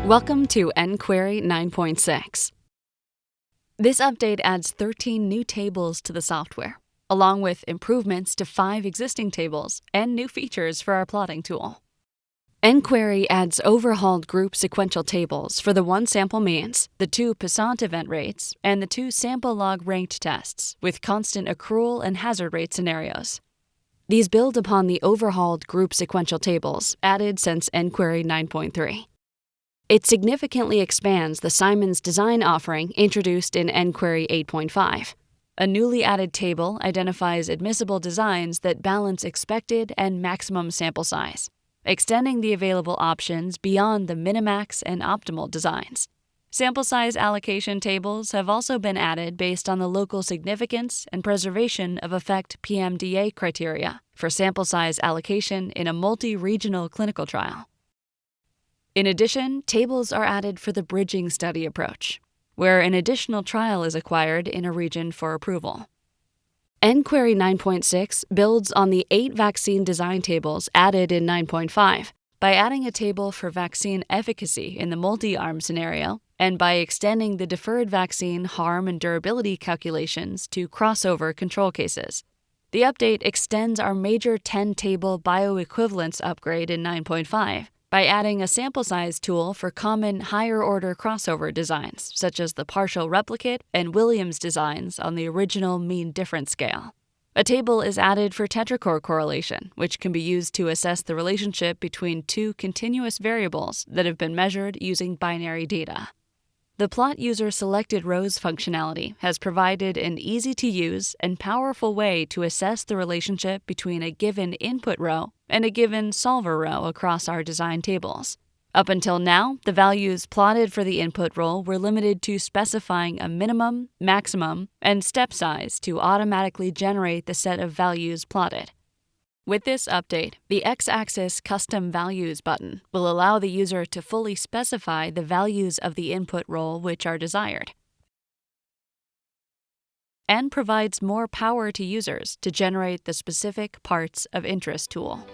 Welcome to nQuery 9.6. This update adds 13 new tables to the software, along with improvements to 5 existing tables and new features for our plotting tool. nQuery adds overhauled group sequential tables for the 1 sample means, the 2 Poisson event rates, and the 2 sample log ranked tests with constant accrual and hazard rate scenarios. These build upon the overhauled group sequential tables added since nQuery 9.3. It significantly expands the Simon's design offering introduced in nQuery 8.5. A newly added table identifies admissible designs that balance expected and maximum sample size, extending the available options beyond the minimax and optimal designs. Sample size allocation tables have also been added based on the local significance and preservation of effect PMDA criteria for sample size allocation in a multi-regional clinical trial. In addition, tables are added for the bridging study approach, where an additional trial is acquired in a region for approval. nQuery 9.6 builds on the 8 vaccine design tables added in 9.5 by adding a table for vaccine efficacy in the multi-arm scenario and by extending the deferred vaccine harm and durability calculations to crossover control cases. The update extends our major 10-table bioequivalence upgrade in 9.5 by adding a sample size tool for common higher-order crossover designs, such as the partial replicate and Williams designs on the original mean difference scale. A table is added for tetracore correlation, which can be used to assess the relationship between 2 continuous variables that have been measured using binary data. The Plot User Selected Rows functionality has provided an easy-to-use and powerful way to assess the relationship between a given input row and a given solver row across our design tables. Up until now, the values plotted for the input role were limited to specifying a minimum, maximum, and step size to automatically generate the set of values plotted. With this update, the X-axis Custom Values button will allow the user to fully specify the values of the input role which are desired, and provides more power to users to generate the specific parts of interest tool.